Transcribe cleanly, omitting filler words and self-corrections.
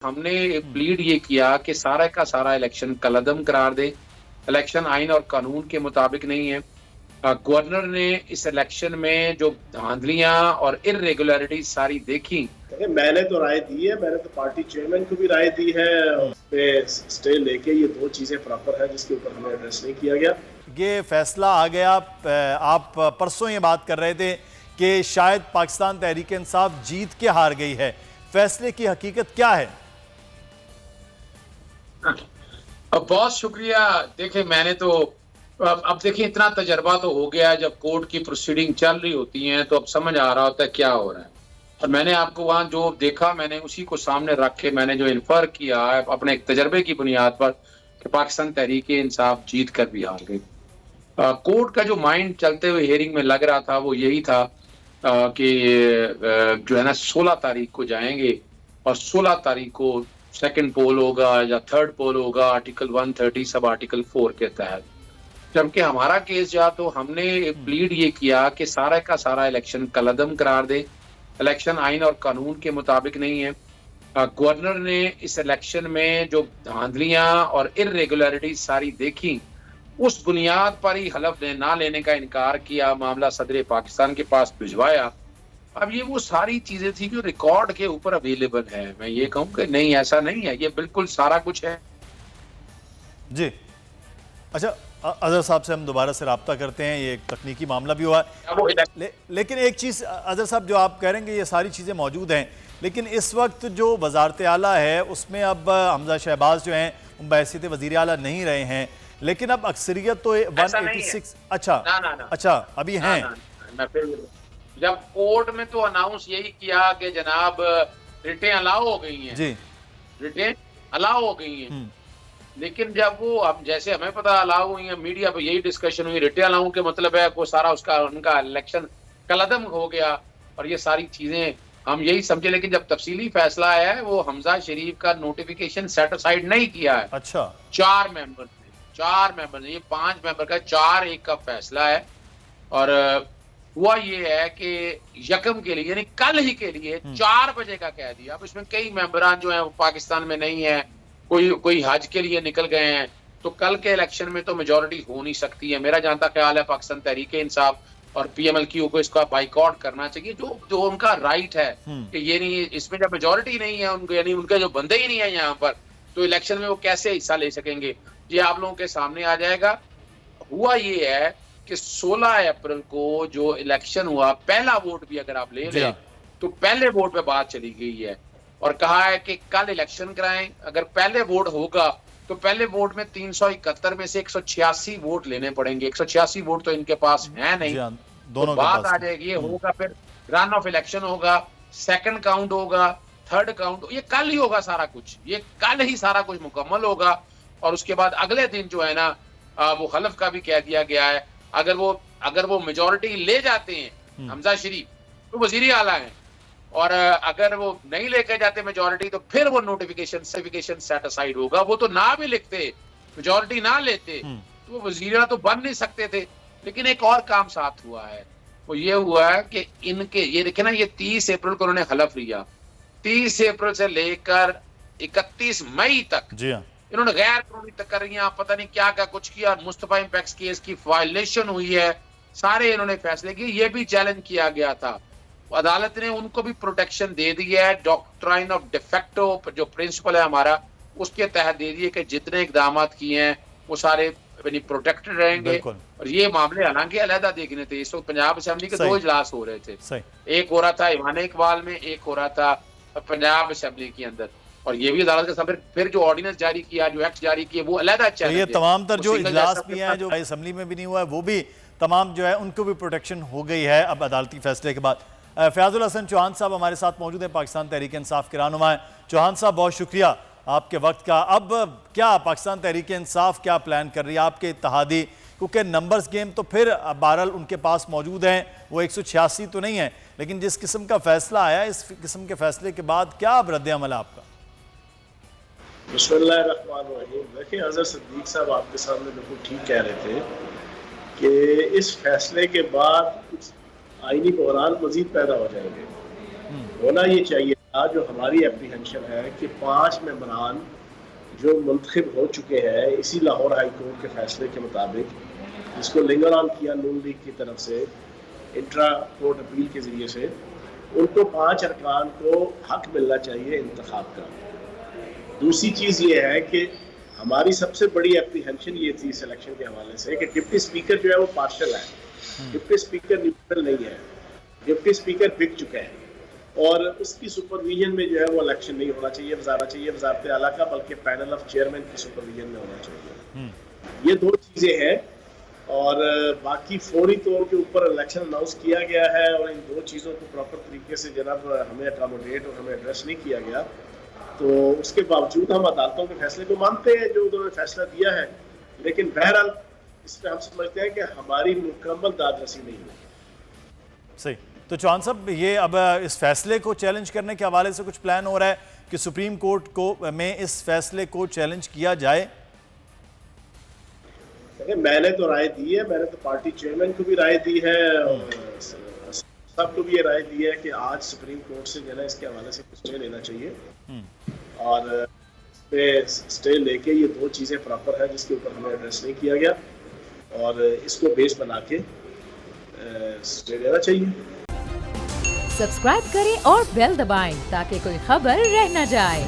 हमने प्लीड ये किया कि सारा का सारा इलेक्शन कलअदम करार दे। इलेक्शन आइन और कानून के मुताबिक नहीं है। गवर्नर ने इस इलेक्शन में जो धांधलियां और इरेगुलरिटी सारी देखी। मैंने तो राय दी है, मैंने तो पार्टी चेयरमैन को भी राय दी है, उसमें स्टे लेके ये दो चीजें प्रॉपर है जिसके ऊपर हमें एड्रेस नहीं किया गया। ये फैसला आ गया। आप परसों ये बात कर रहे थे कि शायद पाकिस्तान तहरीक इंसाफ जीत के हार गई है। फैसले की हकीकत क्या है? बहुत शुक्रिया। देखिए, मैंने तो अब देखिए इतना तजर्बा तो हो गया, जब कोर्ट की प्रोसीडिंग चल रही होती है तो अब समझ आ रहा होता है क्या हो रहा है। और मैंने आपको वहां जो देखा, मैंने उसी को सामने रख के मैंने जो इन्फर किया है अपने एक तजर्बे की बुनियाद पर कि पाकिस्तान तहरीक इंसाफ जीत कर भी हार गई। कोर्ट का जो माइंड चलते हुए हियरिंग में लग रहा था वो यही था कि जो है ना 16 तारीख को जाएंगे और 16 तारीख को सेकंड पोल होगा या थर्ड पोल होगा आर्टिकल 130 सब आर्टिकल 4 के तहत। जबकि हमारा केस जा तो हमने प्लीड ये किया कि सारा का सारा इलेक्शन कलअदम करार दे। इलेक्शन आइन और कानून के मुताबिक नहीं है। गवर्नर ने इस इलेक्शन में जो धांधलियां और इरेगुलरिटी सारी देखी, उस बुनियाद पर ही हलफ ना लेने का इनकार किया, मामला सदर पाकिस्तान के पास भिजवाया। अब ये वो सारी चीजें थी जो रिकॉर्ड के ऊपर अवेलेबल है। मैं ये कहूं कि नहीं, ऐसा नहीं है, ये बिल्कुल सारा कुछ है जी। अच्छा, अजहर साहब से हम दोबारा से रब्ता करते हैं। ये एक तकनीकी मामला भी हुआ है। लेकिन एक चीज़ अजहर साहब, जो आप कह रहे हैं कि ये सारी चीज़ें मौजूद हैं, लेकिन इस वक्त जो वजारत आला है उसमें अब हमजा शहबाज जो हैं वो बहसीत वज़ीर आला नहीं रहे हैं, लेकिन अब अक्सरियत तो 186। अच्छा ना। अच्छा, अभी हैं। मैं फिर जब कोर्ट में तो अनाउंस यही किया कि जनाब रिटें अलाउ हो गई हैं जी, रिटें अलाउ हो गई हैं। लेकिन जब वो अब जैसे हमें पता अलाउ हुई है, मीडिया पे यही डिस्कशन हुई, रिटें अलाउ के मतलब है वो सारा उसका उनका इलेक्शन कलअदम हो गया और ये सारी चीजें हम यही समझे। लेकिन जब तफसीली फैसला आया है वो हमजा शरीफ का नोटिफिकेशन सेट असाइड नहीं किया है। अच्छा, 4 मेंबर ने, ये 5 मेंबर का 4-1 का फैसला है। और हुआ ये है कि यकम के लिए यानी कल ही के लिए 4 बजे का कह दिया। अब इसमें कई मेंबरान जो हैं वो पाकिस्तान में नहीं है, कोई हज के लिए निकल गए हैं, तो कल के इलेक्शन में तो मेजोरिटी हो नहीं सकती है। मेरा जानता ख्याल है पाकिस्तान तहरीक इंसाफ और पीएमएलक्यू को इसका बाइकआउट करना चाहिए, जो उनका राइट है कि ये नहीं, इसमें जब मेजोरिटी नहीं है उनको, यानी उनके जो बंदे ही नहीं है यहाँ पर, तो इलेक्शन में वो कैसे हिस्सा ले सकेंगे। ये आप लोगों के सामने आ जाएगा। हुआ ये है कि 16 अप्रैल को जो इलेक्शन हुआ, पहला वोट भी अगर आप ले लें तो पहले वोट पे बात चली गई है और कहा है कि कल इलेक्शन कराएं। अगर पहले वोट होगा तो पहले वोट में 371 में से 186 वोट लेने पड़ेंगे। 186 वोट तो इनके पास है नहीं, दोनों तो बात आ जाएगी। ये होगा, फिर रन ऑफ इलेक्शन होगा, सेकंड काउंट होगा, थर्ड काउंट, ये कल ही होगा सारा कुछ, ये कल ही सारा कुछ मुकम्मल होगा। और उसके बाद अगले दिन जो है ना वो हलफ का भी कह दिया गया है। अगर वो मेजोरिटी ले जाते हैं हमजा शरीफ तो वजीर आला है, और अगर वो नहीं लेके जाते मेजोरिटी तो फिर वो नोटिफिकेशन सेट असाइड होगा। वो तो ना भी लिखते, मेजोरिटी ना लेते तो वो वजीर आला तो बन नहीं सकते थे। लेकिन एक और काम साथ हुआ है, वो ये हुआ है कि इनके ये देखे ना, ये 30 अप्रैल को उन्होंने हलफ लिया। 30 अप्रैल से लेकर 31 मई तक जी हाँ, इन्होंने गैर कानूनी तकर्रियां पता नहीं क्या क्या कुछ किया। मुस्तफा इम्पैक्ट केस की वायलेशन हुई है, सारे इन्होंने फैसले किए। ये भी चैलेंज किया गया था, अदालत ने उनको भी प्रोटेक्शन दे दी है। डॉक्ट्राइन ऑफ डिफेक्टो जो प्रिंसिपल है हमारा, उसके तहत दे दिए कि जितने इकदाम किए हैं वो सारे प्रोटेक्टेड रहेंगे। और ये मामले हालांकि अलहदा देखने थे। इस वक्त पंजाब असेंबली के 2 इजलास हो रहे थे, एक हो रहा था ईवान इकबाल में, एक हो रहा था पंजाब असेंबली के अंदर। और ये भी अदालत के सामने फिर जो ऑर्डिनेंस जारी किया, जो एक्ट जारी किए, वो अलहदा चैलेंज है। ये तमाम तर जो इजलास भी हैं, जो असेंबली में भी नहीं हुआ है, वो भी तमाम जो है उनको भी प्रोटेक्शन हो गई है अब अदालती फैसले के बाद। फयाजुल हसन चौहान साहब हमारे साथ मौजूद हैं, पाकिस्तान तहरीक इंसाफ के रहनुमा हैं। चौहान साहब, बहुत शुक्रिया आपके वक्त का। अब क्या पाकिस्तान तहरीक इंसाफ क्या प्लान कर रही है, आपके इत्तेहादी, क्योंकि नंबर्स गेम तो फिर बहरहाल उनके पास मौजूद हैं, वो 186 तो नहीं है, लेकिन जिस किस्म का फैसला आया, इस किस्म के फैसले के बाद क्या रद्द-ए-अमल है आपका? बिस्मिल्लाहिर्रहमानिर्रहीम। देखिए, अजहर सिद्दीक साहब आपके सामने बिल्कुल ठीक कह रहे थे कि इस फैसले के बाद कुछ आईनी बहरान मजीद पैदा हो जाएंगे। होना ये चाहिए आज जो हमारी एप्रीहेंशन है कि 5 मेंबरान जो मुंतखब हो चुके हैं इसी लाहौर हाई कोर्ट के फैसले के मुताबिक, जिसको लिंगर ऑन किया नून लीग की तरफ से इंट्रा कोर्ट अपील के ज़रिए से, उनको 5 अरकान को हक मिलना चाहिए इंतखाब का। दूसरी चीज़ ये है कि हमारी सबसे बड़ी एप्रीहेंशन ये थी सिलेक्शन के हवाले से कि डिप्टी स्पीकर जो है वो पार्शल है, डिप्टी स्पीकर न्यूट्रल नहीं है, डिप्टी स्पीकर बिक चुका है और उसकी सुपरविजन में जो है वो इलेक्शन नहीं होना चाहिए, वजारत आला का, बल्कि पैनल ऑफ चेयरमैन की सुपरविजन में होना चाहिए। ये 2 चीज़ें हैं और बाकी फौरी तौर के ऊपर इलेक्शन अनाउंस किया गया है और इन 2 चीज़ों को प्रॉपर तरीके से जनाब हमें अकोमोडेट और हमें एड्रेस नहीं किया गया, तो उसके बावजूद हम अदालतों के फैसले को मानते हैं जो उन्होंने फैसला दिया है, लेकिन बहरहाल इस पर हम समझते हैं कि हमारी मुकम्मल दादरसी नहीं है। सही। तो चौहान साहब, ये अब इस फैसले को चैलेंज करने के हवाले से कुछ प्लान हो रहा है कि सुप्रीम कोर्ट को में इस फैसले को चैलेंज किया जाए? मैंने तो राय दी है, मैंने तो पार्टी चेयरमैन को भी राय दी है और सबको भी ये राय दी है कि आज सुप्रीम कोर्ट से जो है इसके हवाले से स्टे लेना चाहिए और पे स्टे लेके ये 2 चीज़ें प्रॉपर है जिसके ऊपर हमें एड्रेस नहीं किया गया और इसको बेस बना के स्टे लेना चाहिए। सब्सक्राइब करें और बेल दबाएं ताकि कोई खबर रह न जाए।